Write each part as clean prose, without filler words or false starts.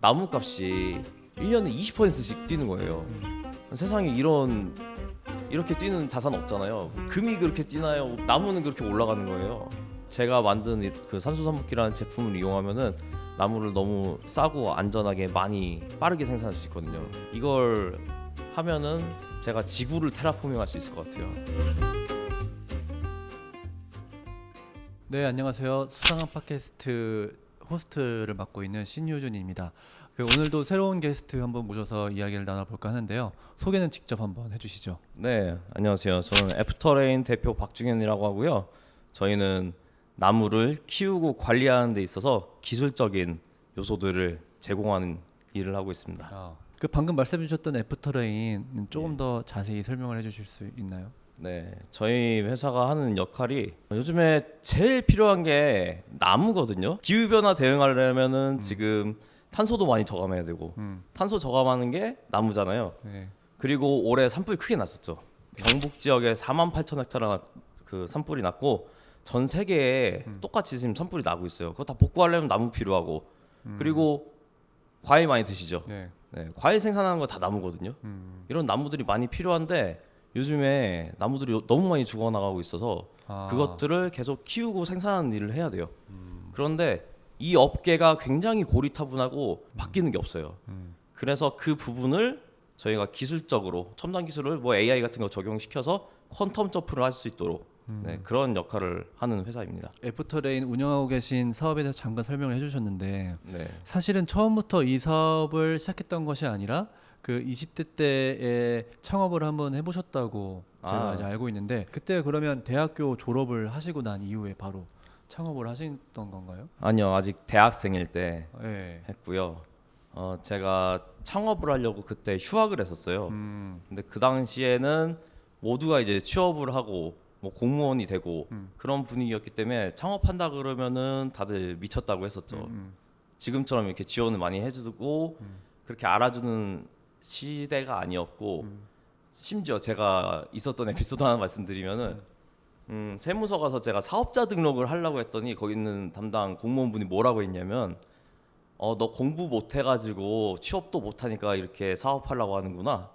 나무값이 1년에 20%씩 뛰는 거예요. 세상에 이렇게 뛰는 자산 없잖아요. 금이 그렇게 뛰나요? 나무는 그렇게 올라가는 거예요. 제가 만든 그 산소삼복기라는 제품을 이용하면은 나무를 너무 싸고 안전하게 많이 빠르게 생산할 수 있거든요. 이걸 하면은 제가 지구를 테라포밍할 수 있을 것 같아요. 네, 안녕하세요. 수상한 팟캐스트 호스트를 맡고 있는 신유준입니다. 오늘도 새로운 게스트 한번 모셔서 이야기를 나눠볼까 하는데요. 소개는 직접 한번 해주시죠. 네, 안녕하세요. 저는 애프터레인 대표 박중현이라고 하고요. 저희는 나무를 키우고 관리하는 데 있어서 기술적인 요소들을 제공하는 일을 하고 있습니다. 그 방금 말씀해 주셨던 애프터레인 조금 더 자세히 설명을 해주실 수 있나요? 네, 저희 회사가 하는 역할이 요즘에 제일 필요한 게 나무거든요. 기후변화 대응하려면은 지금 탄소도 많이 저감해야 되고 탄소 저감하는 게 나무잖아요. 네. 그리고 올해 산불이 크게 났었죠. 경북 지역에 48,000헥타르나 그 산불이 났고 전 세계에 똑같이 지금 산불이 나고 있어요. 그거 다 복구하려면 나무 필요하고 그리고 과일 많이 드시죠. 네. 네, 과일 생산하는 거 다 나무거든요. 이런 나무들이 많이 필요한데 요즘에 나무들이 너무 많이 죽어나가고 있어서 그것들을 계속 키우고 생산하는 일을 해야 돼요. 그런데 이 업계가 굉장히 고리타분하고 바뀌는 게 없어요. 그래서 그 부분을 저희가 기술적으로 첨단 기술을 뭐 AI 같은 거 적용시켜서 퀀텀 점프를 할 수 있도록 네, 그런 역할을 하는 회사입니다. 애프터레인 운영하고 계신 사업에 대해서 잠깐 설명을 해주셨는데 네. 사실은 처음부터 이 사업을 시작했던 것이 아니라 그 20대 때에 창업을 한번 해보셨다고 제가 이제 알고 있는데 그때 그러면 대학교 졸업을 하시고 난 이후에 바로 창업을 하셨던 건가요? 아니요, 아직 대학생일 때 네. 했고요. 제가 창업을 하려고 그때 휴학을 했었어요. 근데 그 당시에는 모두가 이제 취업을 하고 뭐 공무원이 되고 그런 분위기였기 때문에 창업한다 그러면은 다들 미쳤다고 했었죠. 지금처럼 이렇게 지원을 많이 해주고 그렇게 알아주는 시대가 아니었고 심지어 제가 있었던 에피소드 하나 말씀드리면은 세무서 가서 제가 사업자 등록을 하려고 했더니 거기 있는 담당 공무원분이 뭐라고 했냐면 너 공부 못 해가지고 취업도 못 하니까 이렇게 사업하려고 하는구나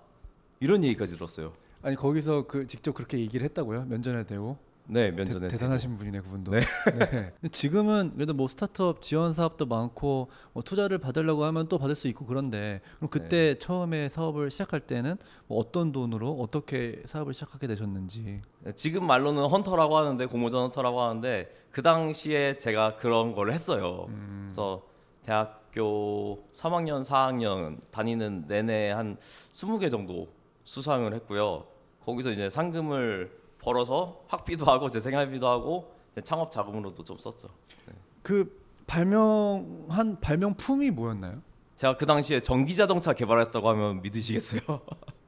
이런 얘기까지 들었어요. 아니 거기서 그 직접 그렇게 얘기를 했다고요? 면전에 대고? 네, 면전에 대단하신 분이네 그분도. 네. 네. 근데 지금은 그래도 뭐 스타트업 지원 사업도 많고 뭐 투자를 받으려고 하면 또 받을 수 있고 그런데 그럼 그때 처음에 사업을 시작할 때는 뭐 어떤 돈으로 어떻게 사업을 시작하게 되셨는지. 지금 말로는 헌터라고 하는데 공모전 헌터라고 하는데 그 당시에 제가 그런 걸 했어요. 그래서 대학교 3학년, 4학년 다니는 내내 한 20개 정도 수상을 했고요. 거기서 이제 상금을 벌어서 학비도 하고 제 생활비도 하고 이제 창업 자금으로도 좀 썼죠. 네. 그 발명한 발명품이 뭐였나요? 제가 그 당시에 전기 자동차 개발했다고 하면 믿으시겠어요?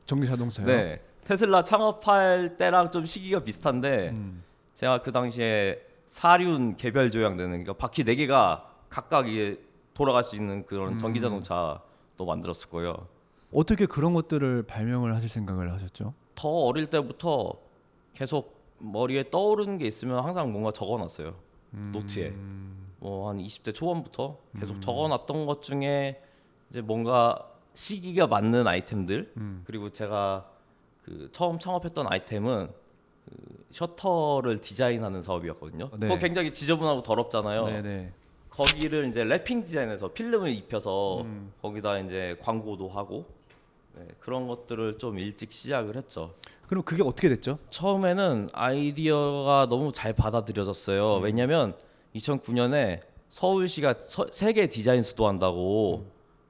전기 자동차요? 네. 테슬라 창업할 때랑 좀 시기가 비슷한데 제가 그 당시에 사륜 개별 조향되는 그러니까 바퀴 4개가 각각 이게 돌아갈 수 있는 그런 전기 자동차도 만들었을 거예요. 어떻게 그런 것들을 발명을 하실 생각을 하셨죠? 더 어릴 때부터 계속 머리에 떠오르는 게 있으면 항상 뭔가 적어놨어요. 노트에 뭐 한 20대 초반부터 계속 적어놨던 것 중에 이제 뭔가 시기가 맞는 아이템들 그리고 제가 그 처음 창업했던 아이템은 그 셔터를 디자인하는 사업이었거든요. 네. 그거 굉장히 지저분하고 더럽잖아요. 네네. 거기를 이제 랩핑 디자인해서 필름을 입혀서 거기다 이제 광고도 하고 네, 그런 것들을 좀 일찍 시작을 했죠. 그럼 그게 어떻게 됐죠? 처음에는 아이디어가 너무 잘 받아들여졌어요. 왜냐면 2009년에 서울시가 세계 디자인 수도한다고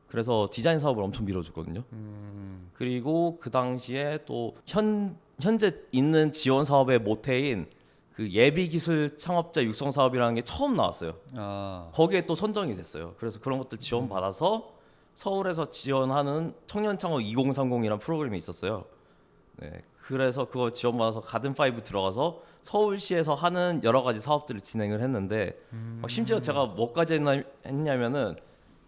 그래서 디자인 사업을 엄청 밀어줬거든요. 그리고 그 당시에 또 현재 있는 지원 사업의 모태인 그 예비 기술 창업자 육성 사업이라는 게 처음 나왔어요. 거기에 또 선정이 됐어요. 그래서 그런 것들 지원 받아서 서울에서 지원하는 청년 창업 2030이라는 프로그램이 있었어요. 네, 그래서 그거 지원받아서 가든5 들어가서 서울시에서 하는 여러 가지 사업들을 진행을 했는데 심지어 제가 뭐까지 했냐면은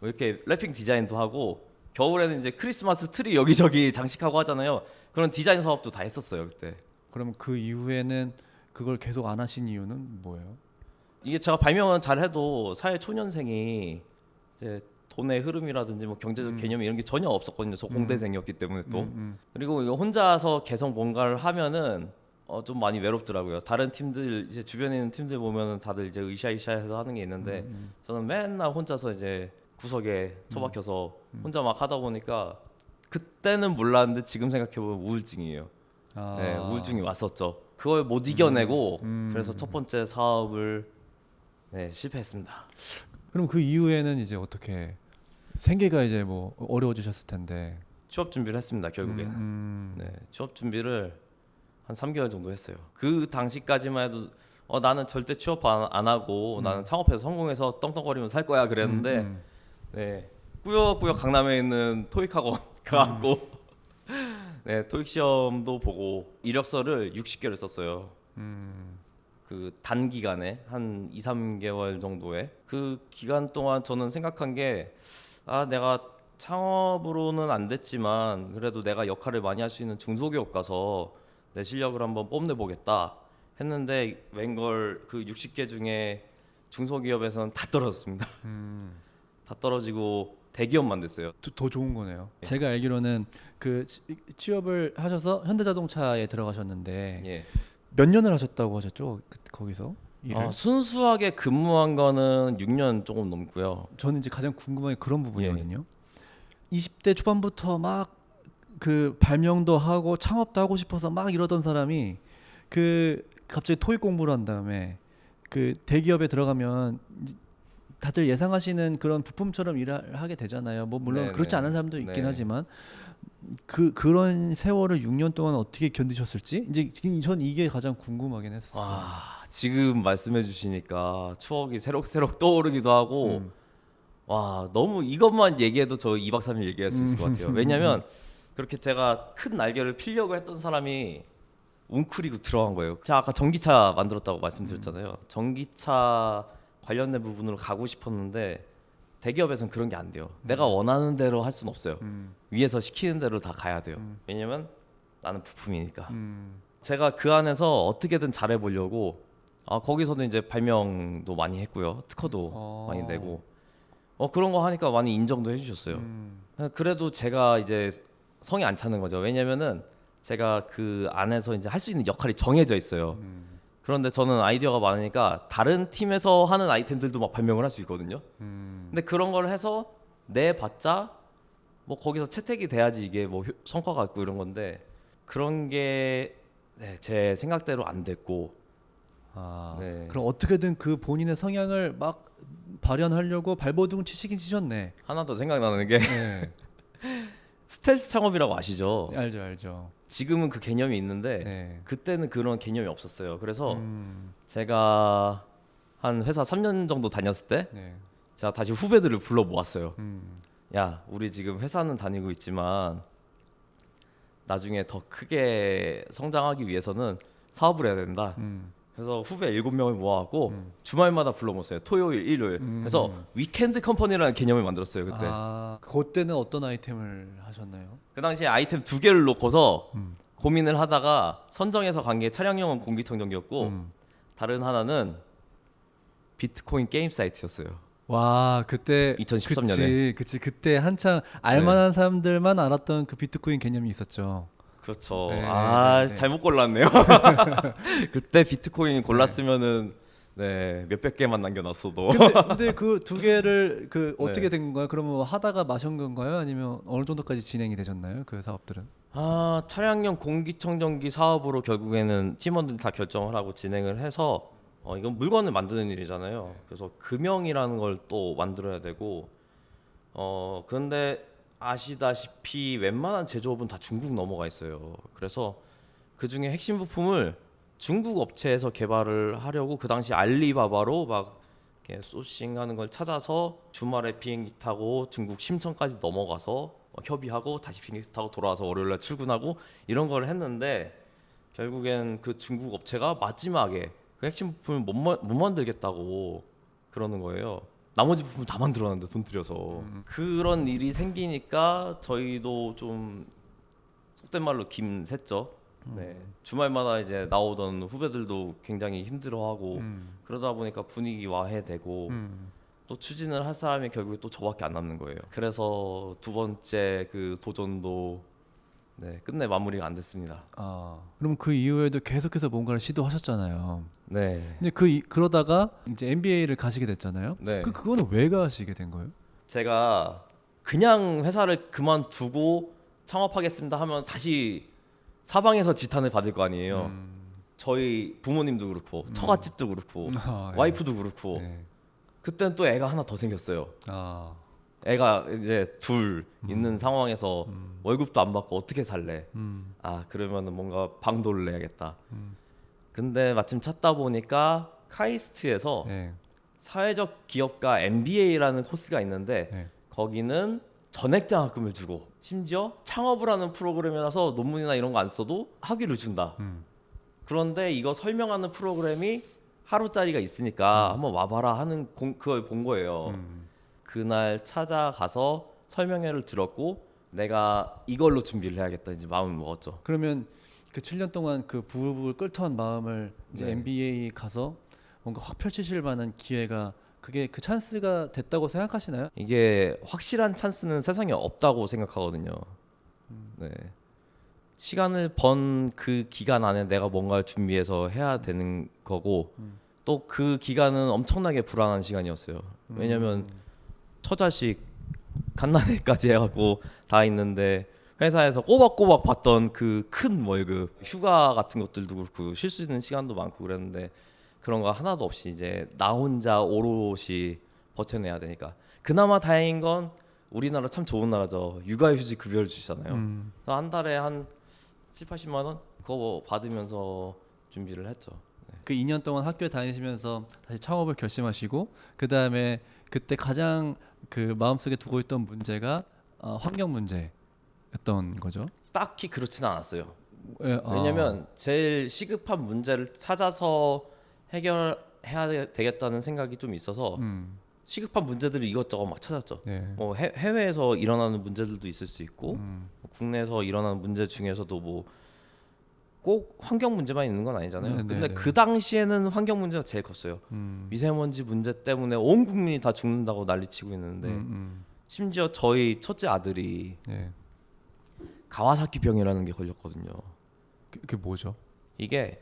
이렇게 랩핑 디자인도 하고 겨울에는 이제 크리스마스 트리 여기저기 장식하고 하잖아요. 그런 디자인 사업도 다 했었어요 그때. 그럼 그 이후에는 그걸 계속 안 하신 이유는 뭐예요? 이게 제가 발명은 잘해도 사회 초년생이 이제 돈의 흐름이라든지 뭐 경제적 개념 이런 게 전혀 없었거든요. 저 공대생이었기 때문에 또. 음. 그리고 이거 혼자서 계속 뭔가를 하면은 좀 많이 외롭더라고요. 다른 팀들 이제 주변에 있는 팀들 보면은 다들 이제 으쌰으쌰해서 하는 게 있는데 저는 맨날 혼자서 이제 구석에 처박혀서 혼자 막 하다 보니까 그때는 몰랐는데 지금 생각해 보면 우울증이에요. 아. 네, 우울증이 왔었죠. 그걸 못 이겨내고 그래서 첫 번째 사업을 네, 실패했습니다. 그럼 그 이후에는 이제 어떻게 생계가 이제 뭐 어려워지셨을 텐데. 취업 준비를 했습니다. 결국에는. 네, 취업 준비를 한 3개월 정도 했어요. 그 당시까지만 해도 나는 절대 취업 안 하고 나는 창업해서 성공해서 떵떵거리면 살 거야 그랬는데 네, 꾸역꾸역 강남에 있는 토익 학원 가고 네, 토익 시험도 보고 이력서를 60개를 썼어요. 그 단기간에 한 2, 3개월 정도에 그 기간 동안 저는 생각한 게 내가 창업으로는 안 됐지만 그래도 내가 역할을 많이 할 수 있는 중소기업 가서 내 실력을 한번 뽐내 보겠다 했는데 웬걸 그 60개 중에 중소기업에서는 다 떨어졌습니다. 다 떨어지고 대기업만 됐어요. 더 좋은 거네요. 제가 알기로는 그 취업을 하셔서 현대자동차에 들어가셨는데 예. 몇 년을 하셨다고 하셨죠? 거기서 일을? 순수하게 근무한 거는 6년 조금 넘고요. 저는 이제 가장 궁금한 게 그런 부분이거든요. 20대 초반부터 막 그 발명도 하고 창업도 하고 싶어서 막 이러던 사람이 그 갑자기 토익 공부를 한 다음에 그 대기업에 들어가면 다들 예상하시는 그런 부품처럼 일을 하게 되잖아요. 뭐 물론 네네. 그렇지 않은 사람도 있긴 네. 하지만 그런 세월을 6년 동안 어떻게 견디셨을지 이제 전 이게 가장 궁금하긴 했어요. 지금 말씀해 주시니까 추억이 새록새록 떠오르기도 하고 와 너무 이것만 얘기해도 저 2박 3일 얘기할 수 있을 것 같아요. 왜냐면 그렇게 제가 큰 날개를 피려고 했던 사람이 웅크리고 들어간 거예요. 제가 아까 전기차 만들었다고 말씀드렸잖아요. 전기차 관련된 부분으로 가고 싶었는데 대기업에서는 그런 게 안 돼요. 내가 원하는 대로 할 수는 없어요. 위에서 시키는 대로 다 가야 돼요. 왜냐면 나는 부품이니까. 제가 그 안에서 어떻게든 잘해보려고 거기서도 이제 발명도 많이 했고요. 특허도 많이 내고 그런 거 하니까 많이 인정도 해주셨어요. 그래도 제가 이제 성이 안 차는 거죠. 왜냐면은 제가 그 안에서 이제 할 수 있는 역할이 정해져 있어요. 그런데 저는 아이디어가 많으니까 다른 팀에서 하는 아이템들도 막 발명을 할 수 있거든요. 근데 그런 걸 해서 내봤자 뭐 거기서 채택이 돼야지 이게 뭐 성과가 있고 이런 건데 그런 게 제 생각대로 안 됐고. 네. 그럼 어떻게든 그 본인의 성향을 막 발현하려고 발버둥 치시긴 치셨네. 하나 더 생각나는 게 네. 스텔스 창업이라고 아시죠? 알죠. 지금은 그 개념이 있는데 네. 그때는 그런 개념이 없었어요. 그래서 제가 한 회사 3년 정도 다녔을 때 네. 제가 다시 후배들을 불러 모았어요. 야, 우리 지금 회사는 다니고 있지만 나중에 더 크게 성장하기 위해서는 사업을 해야 된다. 그래서 후배 7명을 모아갖고 주말마다 불러 모았어요. 토요일, 일요일. 그래서 위켄드 컴퍼니라는 개념을 만들었어요. 그때. 그때는 어떤 아이템을 하셨나요? 그 당시에 아이템 2개를 놓고서 고민을 하다가 선정해서 간 게 차량용 공기청정기였고 다른 하나는 비트코인 게임 사이트였어요. 와, 그때 2013년에. 그치 그때 한창 알만한 사람들만 알았던 그 비트코인 개념이 있었죠. 그렇죠. 네. 잘못 골랐네요. 그때 비트코인 골랐으면은 몇백 개만 남겨놨어도. 근데 그 두 개를 어떻게 된 건가요? 그러면 뭐 하다가 마신 건가요? 아니면 어느 정도까지 진행이 되셨나요? 그 사업들은? 차량용 공기청정기 사업으로 결국에는 팀원들이 다 결정을 하고 진행을 해서 이건 물건을 만드는 일이잖아요. 그래서 금형이라는 걸 또 만들어야 되고 그런데 아시다시피 웬만한 제조업은 다 중국 넘어가 있어요. 그래서 그 중에 핵심 부품을 중국 업체에서 개발을 하려고 그 당시 알리바바로 막 이렇게 소싱하는 걸 찾아서 주말에 비행기 타고 중국 심천까지 넘어가서 협의하고 다시 비행기 타고 돌아와서 월요일날 출근하고 이런 걸 했는데 결국엔 그 중국 업체가 마지막에 그 핵심 부품을 못 만들겠다고 그러는 거예요. 나머지 부품 다 만들어놨는데 돈 들여서. 그런 일이 생기니까 저희도 좀 속된 말로 김샜죠. 주말마다 이제 나오던 후배들도 굉장히 힘들어하고 그러다 보니까 분위기 와해되고 또 추진을 할 사람이 결국에 또 저밖에 안 남는 거예요. 그래서 두 번째 그 도전도 네, 끝내 마무리가 안 됐습니다. 그럼 그 이후에도 계속해서 뭔가를 시도하셨잖아요. 네. 근데 그러다가 이제 MBA를 가시게 됐잖아요. 네. 그거는 왜 가시게 된 거예요? 제가 그냥 회사를 그만두고 창업하겠습니다 하면 다시 사방에서 지탄을 받을 거 아니에요. 저희 부모님도 그렇고 처갓집도 그렇고 예. 와이프도 그렇고 예. 그때는 또 애가 하나 더 생겼어요. 아, 애가 이제 둘 있는 상황에서 월급도 안 받고 어떻게 살래? 아 그러면은 뭔가 방도를 내야겠다. 근데 마침 찾다 보니까 카이스트에서 예. 사회적 기업가 MBA라는 코스가 있는데 네. 거기는 전액 장학금을 주고 심지어 창업을 하는 프로그램이라서 논문이나 이런 거 안 써도 학위를 준다. 그런데 이거 설명하는 프로그램이 하루짜리가 있으니까 한번 와봐라 하는 그걸 본 거예요. 그날 찾아가서 설명회를 들었고 내가 이걸로 준비를 해야겠다 이제 마음을 먹었죠. 그러면 그 7년 동안 그 부글부글 끓던 마음을 이제 네. MBA 가서 뭔가 확 펼치실 만한 기회가 그게 그 찬스가 됐다고 생각하시나요? 이게 확실한 찬스는 세상에 없다고 생각하거든요. 네. 시간을 번 그 기간 안에 내가 뭔가를 준비해서 해야 되는 거고 또 그 기간은 엄청나게 불안한 시간이었어요. 왜냐면 처자식 갓난애까지 해갖고 다 있는데 회사에서 꼬박꼬박 받던 그 큰 월급, 휴가 같은 것들도 그렇고 쉴 수 있는 시간도 많고 그랬는데 그런 거 하나도 없이 이제 나 혼자 오롯이 버텨내야 되니까 그나마 다행인 건 우리나라 참 좋은 나라죠. 육아휴직 급여를 주시잖아요. 그래서 한 달에 한 7, 80만 원 그거 받으면서 준비를 했죠. 그 2년 동안 학교에 다니시면서 다시 창업을 결심하시고 그 다음에 그때 가장 그 마음속에 두고 있던 문제가 환경 문제였던 거죠. 딱히 그렇지는 않았어요. 예, 왜냐면 제일 시급한 문제를 찾아서 해결해야 되겠다는 생각이 좀 있어서 시급한 문제들을 이것저것 막 찾았죠. 네. 뭐 해외에서 일어나는 문제들도 있을 수 있고 국내에서 일어나는 문제 중에서도 뭐 꼭 환경 문제만 있는 건 아니잖아요. 네, 근데 네, 네. 그 당시에는 환경 문제가 제일 컸어요. 미세먼지 문제 때문에 온 국민이 다 죽는다고 난리치고 있는데 심지어 저희 첫째 아들이 네. 가와사키 병이라는 게 걸렸거든요. 그게 뭐죠? 이게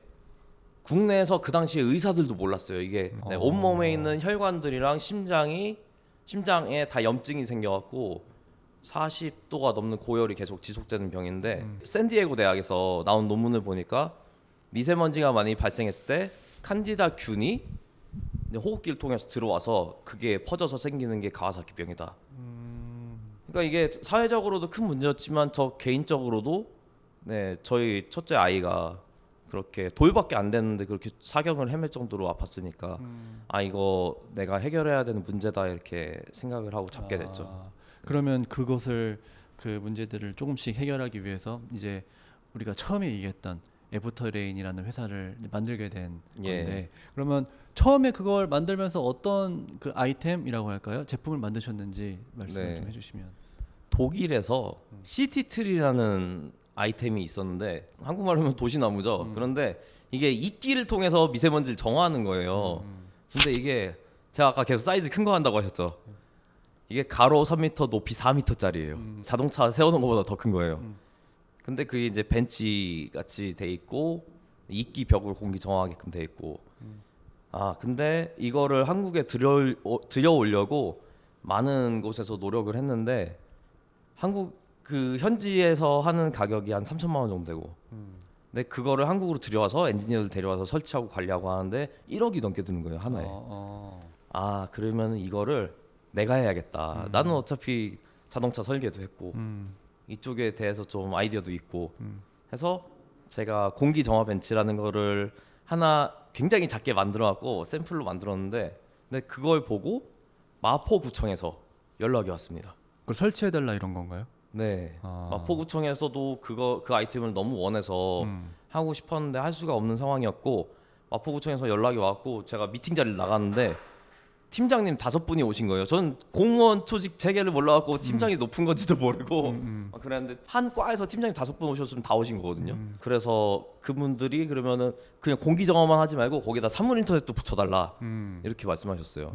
국내에서 그 당시에 의사들도 몰랐어요. 이게 네, 온몸에 있는 혈관들이랑 심장에 다 염증이 생겨갖고 40도가 넘는 고열이 계속 지속되는 병인데 샌디에고 대학에서 나온 논문을 보니까 미세먼지가 많이 발생했을 때 칸디다균이 호흡기를 통해서 들어와서 그게 퍼져서 생기는 게 가와사키 병이다. 그러니까 이게 사회적으로도 큰 문제였지만 저 개인적으로도 네, 저희 첫째 아이가 그렇게 돌밖에 안 됐는데 그렇게 사경을 헤맬 정도로 아팠으니까 아 이거 내가 해결해야 되는 문제다 이렇게 생각을 하고 잡게 됐죠. 그러면 그것을 그 문제들을 조금씩 해결하기 위해서 이제 우리가 처음에 얘기했던 애프터레인이라는 회사를 만들게 된 예. 건데 그러면 처음에 그걸 만들면서 어떤 그 아이템이라고 할까요? 제품을 만드셨는지 말씀을 네. 좀 해주시면. 독일에서 시티트리라는 아이템이 있었는데 한국말로 하면 도시나무죠. 그런데 이게 이끼를 통해서 미세먼지를 정화하는 거예요. 근데 이게 제가 아까 계속 사이즈 큰 거 한다고 하셨죠. 이게 가로 3m, 높이 4m짜리예요. 자동차 세우는 것보다 더 큰 거예요. 근데 그게 이제 벤치 같이 돼 있고 이끼 벽을 공기 정화하게끔 돼 있고. 아 근데 이거를 한국에 들여오려고 많은 곳에서 노력을 했는데 한국 그 현지에서 하는 가격이 한 3천만 원 정도 되고. 근데 그거를 한국으로 들여와서 엔지니어들 데려와서 설치하고 관리하고 하는데 1억이 넘게 드는 거예요 하나에. 아 그러면 이거를 내가 해야겠다. 나는 어차피 자동차 설계도 했고 이쪽에 대해서 좀 아이디어도 있고 해서 제가 공기 정화 벤치라는 거를 하나 굉장히 작게 만들어갖고 샘플로 만들었는데 근데 그걸 보고 마포구청에서 연락이 왔습니다. 그걸 설치해달라 이런 건가요? 네. 마포구청에서도 그 아이템을 너무 원해서 하고 싶었는데 할 수가 없는 상황이었고 마포구청에서 연락이 왔고 제가 미팅 자리를 나갔는데 팀장님 5분이 오신 거예요. 저는 공무원 조직 체계를 몰라갖고 팀장이 높은 건지도 모르고 그랬는데 한 과에서 팀장님 5분 오셨으면 다 오신 거거든요. 그래서 그분들이 그러면은 그냥 공기 정화만 하지 말고 거기다 산물 인터넷도 붙여달라 이렇게 말씀하셨어요.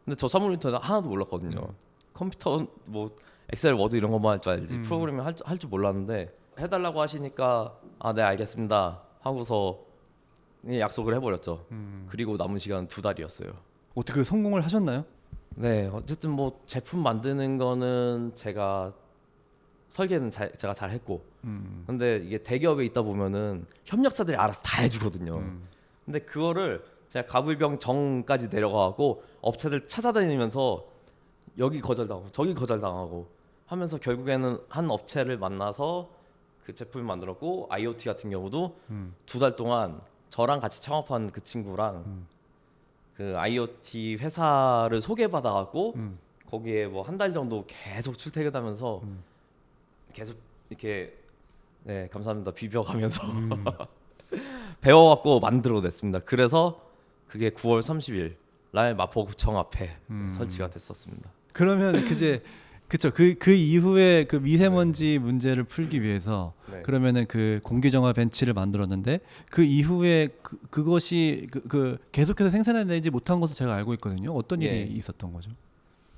근데 저 사무리터는 하나도 몰랐거든요. 컴퓨터 뭐 엑셀, 워드 이런 것만 할 줄 알지 프로그래밍 할 줄 몰랐는데 해달라고 하시니까 네 알겠습니다 하고서 그냥 약속을 해버렸죠. 그리고 남은 시간 2달이었어요. 어떻게 성공을 하셨나요? 네, 어쨌든 뭐 제품 만드는 거는 제가 설계는 제가 잘 했고, 근데 이게 대기업에 있다 보면은 협력사들이 알아서 다 해주거든요. 근데 그거를 제가 가불병 정까지 내려가고 업체들 찾아다니면서 여기 거절당하고 저기 거절당하고 하면서 결국에는 한 업체를 만나서 그 제품을 만들었고, IoT 같은 경우도 2달 동안 저랑 같이 창업한 그 친구랑 그 IoT 회사를 소개받아갖고 거기에 뭐 한 달 정도 계속 출퇴근하면서 계속 이렇게 네 감사합니다 비벼가면서 배워갖고 만들어냈습니다. 그래서 그게 9월 30일 날 마포구청 앞에 설치가 됐었습니다. 그러면 그쵸. 그 이후에 그 미세먼지 문제를 풀기 위해서 네. 그러면은 그 공기정화 벤치를 만들었는데 그 이후에 그것이 계속해서 생산해내지 못한 것으로 제가 알고 있거든요. 어떤 일이 예. 있었던 거죠?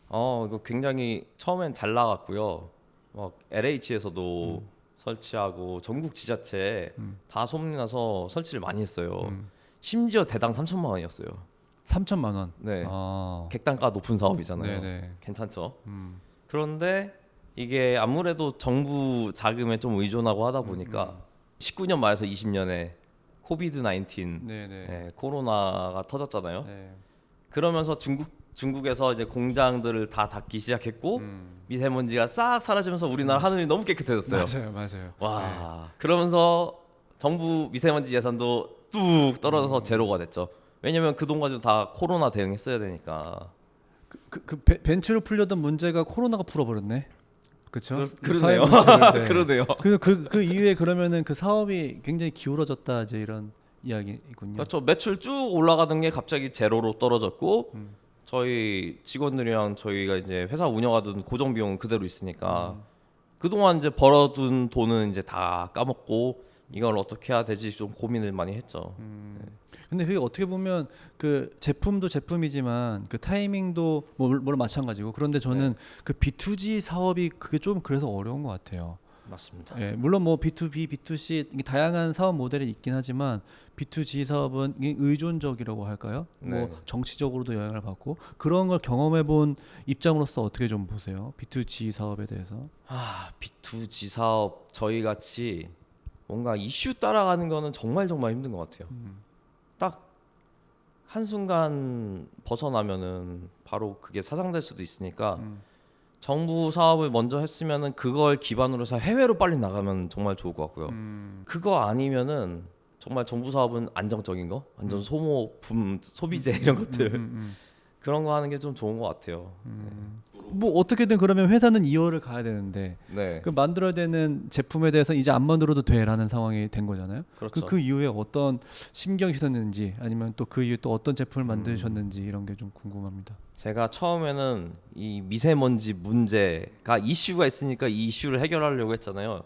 이거 굉장히 처음엔 잘 나갔고요. 막 LH에서도 설치하고 전국 지자체에 다 소문나서 설치를 많이 했어요. 심지어 대당 3천만 원이었어요. 3천만 원. 네. 아. 객단가 높은 사업이잖아요. 네네. 괜찮죠. 그런데 이게 아무래도 정부 자금에 좀 의존하고 하다 보니까 19년 말에서 20년에 코비드 19 네네. 코로나가 터졌잖아요. 네. 그러면서 중국에서 이제 공장들을 다 닫기 시작했고 미세먼지가 싹 사라지면서 우리나라 하늘이 너무 깨끗해졌어요. 맞아요. 와, 그러면서 정부 미세먼지 예산도 뚝 떨어져서 제로가 됐죠. 왜냐면 그동안 다 코로나 대응했어야 되니까. 벤츠로 풀려던 문제가 코로나가 풀어버렸네. 그렇죠? 그러네요. 그러네요. 그 이후에 그러면은 그 사업이 굉장히 기울어졌다 이제 이런 이야기군요. 그렇죠. 매출 쭉 올라가던 게 갑자기 제로로 떨어졌고 저희 직원들이랑 저희가 이제 회사 운영하던 고정 비용은 그대로 있으니까 그동안 이제 벌어둔 돈은 이제 다 까먹고 이걸 어떻게 해야 되지 좀 고민을 많이 했죠. 근데 그게 어떻게 보면 그 제품도 제품이지만 그 타이밍도 물론 마찬가지고 그런데 저는 그 B2G 사업이 그게 좀 그래서 어려운 것 같아요. 맞습니다. 예, 물론 뭐 B2B, B2C 이게 다양한 사업 모델이 있긴 하지만 B2G 사업은 이게 의존적이라고 할까요? 네. 뭐 정치적으로도 영향을 받고 그런 걸 경험해 본 입장으로서 어떻게 좀 보세요? B2G 사업에 대해서? B2G 사업 저희 같이 뭔가 이슈 따라가는 거는 정말 힘든 것 같아요. 딱 한순간 벗어나면은 바로 그게 사장될 수도 있으니까 정부 사업을 먼저 했으면은 그걸 기반으로 해서 해외로 빨리 나가면 정말 좋을 것 같고요. 그거 아니면은 정말 정부 사업은 안정적인 거, 완전 소모품, 소비재 이런 것들 그런 거 하는 게 좀 좋은 것 같아요. 뭐 어떻게든 그러면 회사는 2월을 가야 되는데 네, 그 만들어야 되는 제품에 대해서 이제 안 만들어도 돼라는 상황이 된 거잖아요. 그렇죠. 그 이후에 어떤 심경이 있었는지 아니면 또 그 이후에 또 어떤 제품을 만드셨는지 이런 게 좀 궁금합니다. 제가 처음에는 이 미세먼지 문제가 이슈가 있으니까 이 이슈를 해결하려고 했잖아요.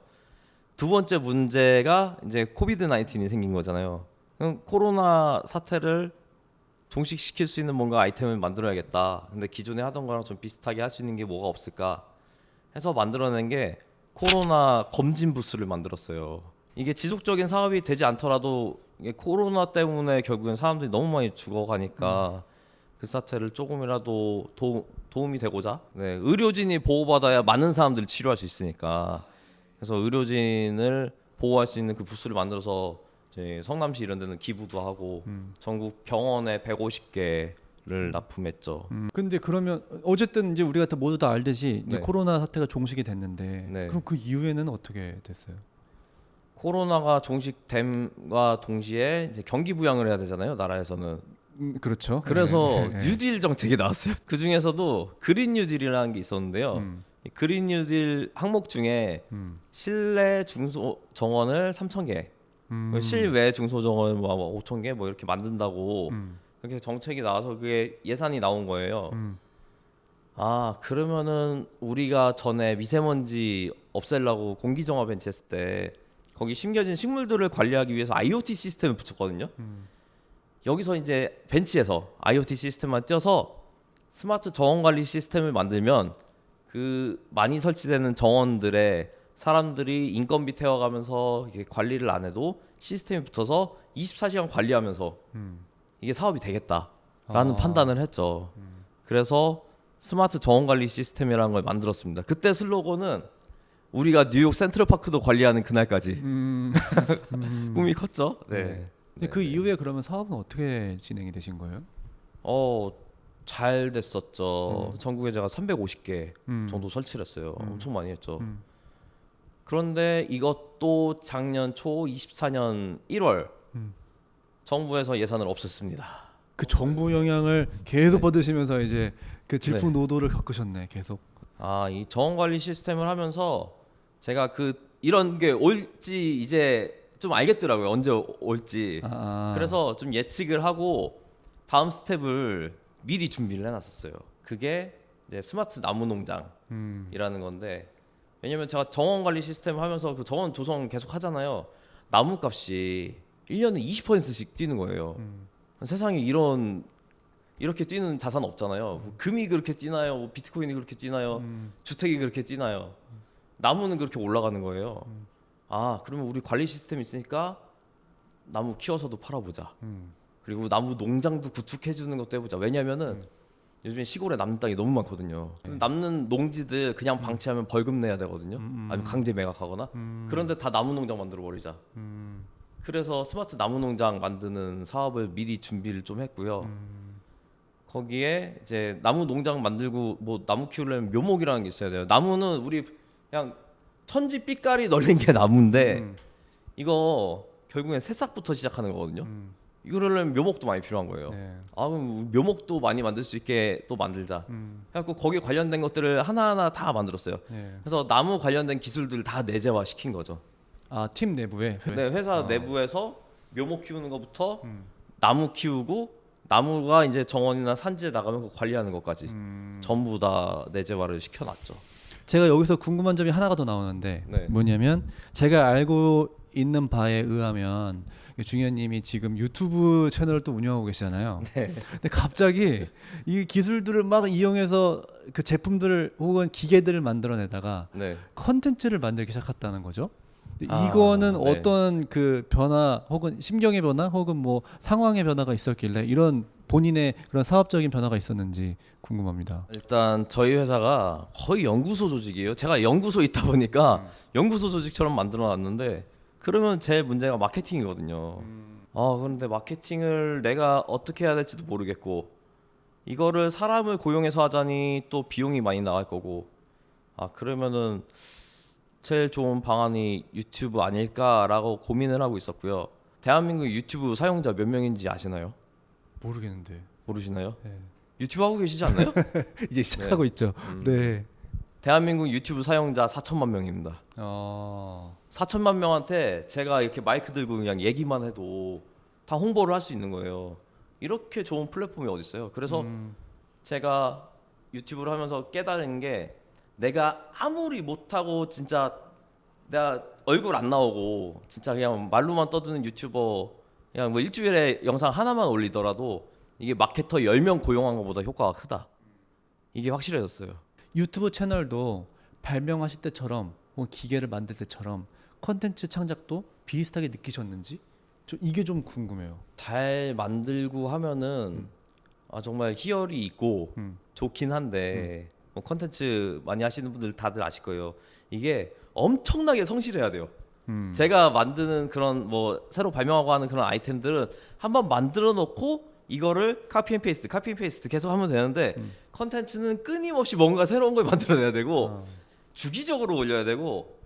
두 번째 문제가 이제 코비드 19이 생긴 거잖아요. 그럼 코로나 사태를 종식시킬 수 있는 뭔가 아이템을 만들어야겠다. 근데 기존에 하던 거랑 좀 비슷하게 할 수 있는 게 뭐가 없을까 해서 만들어낸 게 코로나 검진 부스를 만들었어요. 이게 지속적인 사업이 되지 않더라도 이게 코로나 때문에 결국엔 사람들이 너무 많이 죽어가니까 그 사태를 조금이라도 도움이 되고자 의료진이 보호받아야 많은 사람들을 치료할 수 있으니까 그래서 의료진을 보호할 수 있는 그 부스를 만들어서 성남시 이런 데는 기부도 하고 전국 병원에 150개를 납품했죠. 근데 그러면 어쨌든 이제 우리가 다 모두 다 알듯이 이제 네. 코로나 사태가 종식이 됐는데 네. 그럼 그 이후에는 어떻게 됐어요? 코로나가 종식됨과 동시에 이제 경기 부양을 해야 되잖아요, 나라에서는. 그렇죠. 그래서 네. 뉴딜 정책이 나왔어요. 그 중에서도 그린 뉴딜이라는 게 있었는데요. 이 그린 뉴딜 항목 중에 실내 중소 정원을 3,000개, 실외 중소 정원을 뭐 5,000개 뭐 이렇게 만든다고 그렇게 정책이 나와서 그게 예산이 나온 거예요. 그러면은 우리가 전에 미세먼지 없애려고 공기정화 벤치 했을 때 거기 심겨진 식물들을 관리하기 위해서 IoT 시스템을 붙였거든요. 여기서 이제 벤치에서 IoT 시스템만 띄워서 스마트 정원 관리 시스템을 만들면 그 많이 설치되는 정원들에 사람들이 인건비 태워가면서 이게 관리를 안 해도 시스템이 붙어서 24시간 관리하면서 이게 사업이 되겠다라는 판단을 했죠. 그래서 스마트 정원 관리 시스템이라는 걸 만들었습니다. 그때 슬로건은 우리가 뉴욕 센트럴파크도 관리하는 그날까지. 꿈이 컸죠. 네. 근데 그 이후에 그러면 사업은 어떻게 진행이 되신 거예요? 잘 됐었죠. 전국에 제가 350개 정도 설치를 했어요. 엄청 많이 했죠. 그런데 이것도 작년 초 24년 1월 정부에서 예산을 없앴습니다. 그 정부 영향을 계속 받으시면서 이제 그 질풍노도를 겪으셨네, 계속. 이 정원 관리 시스템을 하면서 제가 이런 게 올지 이제 좀 알겠더라고요. 언제 올지. 그래서 좀 예측을 하고 다음 스텝을 미리 준비를 해놨었어요. 그게 이제 스마트 나무 농장이라는 건데, 왜냐면 제가 정원 관리 시스템을 하면서 그 정원 조성 계속 하잖아요. 나무 값이 1년에 20%씩 뛰는 거예요. 세상에 이렇게 뛰는 자산 없잖아요. 뭐 금이 그렇게 뛰나요? 뭐 비트코인이 그렇게 뛰나요? 주택이 그렇게 뛰나요? 나무는 그렇게 올라가는 거예요. 그러면 우리 관리 시스템이 있으니까 나무 키워서도 팔아보자. 그리고 나무 농장도 구축해주는 것도 해보자. 왜냐면은 요즘에 시골에 남는 땅이 너무 많거든요. 남는 농지들 그냥 방치하면 벌금 내야 되거든요. 아니면 강제 매각하거나. 그런데 다 나무 농장 만들어 버리자. 그래서 스마트 나무 농장 만드는 사업을 미리 준비를 좀 했고요. 거기에 이제 나무 농장 만들고 뭐 나무 키우려면 묘목이라는 게 있어야 돼요. 나무는 우리 그냥 천지 삐까리 널린 게 나무인데 이거 결국엔 새싹부터 시작하는 거거든요. 이거를 묘목도 많이 필요한 거예요. 그럼 묘목도 많이 만들 수 있게 또 만들자. 그래갖고 거기에 관련된 것들을 하나하나 다 만들었어요. 그래서 나무 관련된 기술들을 다 내재화 시킨 거죠. 팀 내부에? 네, 회사 내부에서 묘목 키우는 것부터 나무 키우고 나무가 이제 정원이나 산지에 나가면 그 관리하는 것까지 전부 다 내재화를 시켜놨죠. 제가 여기서 궁금한 점이 하나가 더 나오는데 뭐냐면 제가 알고 있는 바에 의하면 중현님이 지금 유튜브 채널을 또 운영하고 계시잖아요. 근데 갑자기 이 기술들을 막 이용해서 그 제품들을 혹은 기계들을 만들어내다가 컨텐츠를 만들기 시작했다는 거죠. 이거는 어떤 그 변화 혹은 심경의 변화 혹은 뭐 상황의 변화가 있었길래 이런 본인의 그런 사업적인 변화가 있었는지 궁금합니다. 일단 저희 회사가 거의 연구소 조직이에요. 제가 연구소에 있다 보니까 연구소 조직처럼 만들어놨는데 그러면 제 문제가 마케팅이거든요. 그런데 마케팅을 내가 어떻게 해야 될지도 모르겠고 이거를 사람을 고용해서 하자니 또 비용이 많이 나갈 거고 그러면은 제일 좋은 방안이 유튜브 아닐까라고 고민을 하고 있었고요. 대한민국 유튜브 사용자 몇 명인지 아시나요? 모르겠는데. 모르시나요? 유튜브 하고 계시지 않나요? 이제 시작하고 있죠. 대한민국 유튜브 사용자 4천만 명입니다. 4천만 명한테 제가 이렇게 마이크 들고 그냥 얘기만 해도 다 홍보를 할 수 있는 거예요. 이렇게 좋은 플랫폼이 어디 있어요? 그래서 제가 유튜브를 하면서 깨달은 게 내가 아무리 못하고 진짜 내가 얼굴 안 나오고 진짜 그냥 말로만 떠드는 유튜버 그냥 뭐 일주일에 영상 하나만 올리더라도 이게 마케터 10명 고용한 것보다 효과가 크다. 이게 확실해졌어요. 유튜브 채널도 발명하실 때처럼 혹은 기계를 만들 때처럼 컨텐츠 창작도 비슷하게 느끼셨는지 이게 좀 궁금해요. 잘 만들고 하면은 정말 희열이 있고 좋긴 한데 뭐 컨텐츠 많이 하시는 분들 다들 아실 거예요. 이게 엄청나게 성실해야 돼요. 제가 만드는 그런 뭐 새로 발명하고 하는 그런 아이템들은 한번 만들어 놓고 이거를 카피 앤 페이스트 계속 하면 되는데 컨텐츠는 끊임없이 뭔가 새로운 걸 만들어내야 되고 주기적으로 올려야 되고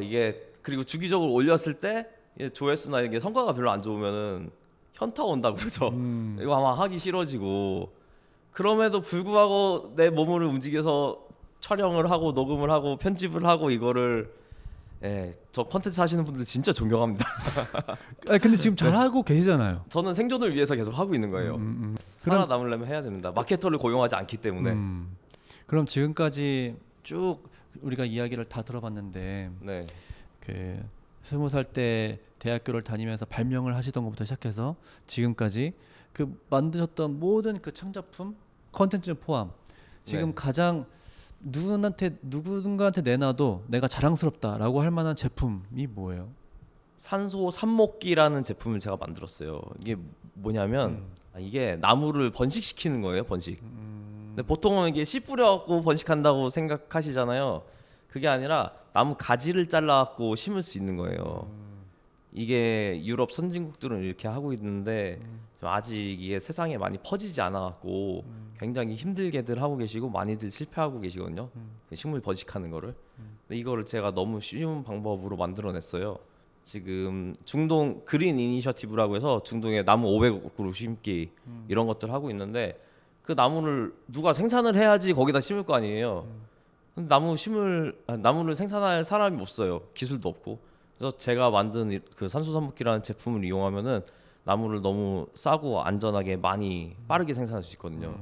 이게 그리고 주기적으로 올렸을 때 조회수나 이게 성과가 별로 안 좋으면은 현타 온다 그러죠. 이거 아마 하기 싫어지고 그럼에도 불구하고 내 몸을 움직여서 촬영을 하고 녹음을 하고 편집을 하고 이거를 저 컨텐츠 하시는 분들 진짜 존경합니다. 근데 지금 잘하고 계시잖아요. 저는 생존을 위해서 계속 하고 있는 거예요. 살아남으려면 해야 됩니다. 마케터를 고용하지 않기 때문에. 그럼 지금까지 쭉 우리가 이야기를 다 들어봤는데 그 20살 때 대학교를 다니면서 발명을 하시던 것부터 시작해서 지금까지 그 만드셨던 모든 그 창작품 컨텐츠 포함 지금 네. 가장 누군가한테 내놔도 내가 자랑스럽다라고 할 만한 제품이 뭐예요? 산소 삽목기라는 제품을 제가 만들었어요. 이게 뭐냐면 이게 나무를 번식시키는 거예요. 번식. 근데 보통은 이게 씨 뿌려갖고 번식한다고 생각하시잖아요. 그게 아니라 나무 가지를 잘라갖고 심을 수 있는 거예요. 이게 유럽 선진국들은 이렇게 하고 있는데 좀 아직 이게 세상에 많이 퍼지지 않아갖고 굉장히 힘들게들 하고 계시고 많이들 실패하고 계시거든요. 식물 번식하는 거를. 근데 이거를 제가 너무 쉬운 방법으로 만들어냈어요. 지금 중동 그린 이니셔티브라고 해서 중동에 나무 500그루 심기 이런 것들 하고 있는데 그 나무를 누가 생산을 해야지 거기다 심을 거 아니에요. 근데 나무를 생산할 사람이 없어요. 기술도 없고. 그래서 제가 만든 그 산소삽목기라는 제품을 이용하면은 나무를 너무 싸고 안전하게 많이 빠르게 생산할 수 있거든요.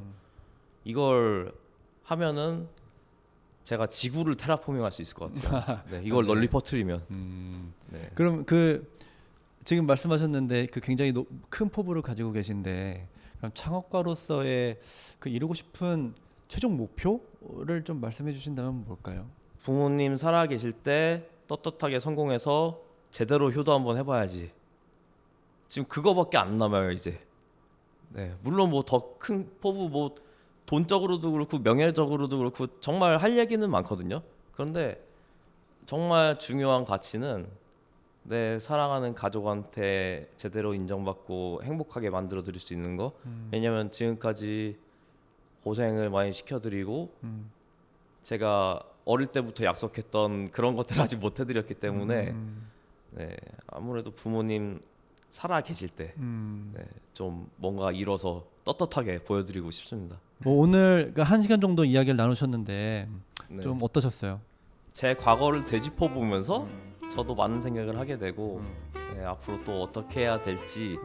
이걸 하면은 제가 지구를 테라포밍할 수 있을 것 같아요. 네, 이걸 널리 퍼뜨리면. 네. 그럼 그 지금 말씀하셨는데 그 굉장히 큰 포부를 가지고 계신데 그럼 창업가로서의 그 이루고 싶은 최종 목표를 좀 말씀해 주신다면 뭘까요? 부모님 살아 계실 때 떳떳하게 성공해서 제대로 효도 한번 해봐야지. 지금 그거밖에 안 남아요 이제. 네, 물론 뭐 더 큰 포부 뭐 돈적으로도 그렇고 명예적으로도 그렇고 정말 할 얘기는 많거든요. 그런데 정말 중요한 가치는 내 사랑하는 가족한테 제대로 인정받고 행복하게 만들어 드릴 수 있는 거. 왜냐면 지금까지 고생을 많이 시켜드리고 제가 어릴 때부터 약속했던 그런 것들 아직 못 해드렸기 때문에 네, 아무래도 부모님 살아 계실 때 네, 좀 뭔가 이뤄서 떳떳하게 보여드리고 싶습니다. 뭐 오늘 1시간 정도 이야기를 나누셨는데 네. 좀 어떠셨어요? 제 과거를 되짚어 보면서 저도 많은 생각을 하게 되고 네, 앞으로 또 어떻게 해야 될지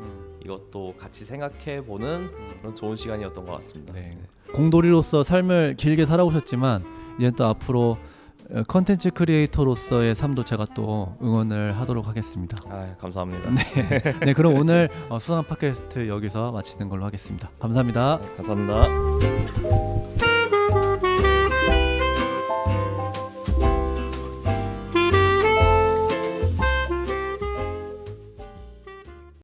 이것도 같이 생각해 보는 그런 좋은 시간이었던 것 같습니다. 네. 공돌이로서 삶을 길게 살아오셨지만 이제 또 앞으로 컨텐츠 크리에이터로서의 삶도 제가 또 응원을 하도록 하겠습니다. 감사합니다. 네, 그럼 오늘 수상 팟캐스트 여기서 마치는 걸로 하겠습니다. 감사합니다. 감사합니다.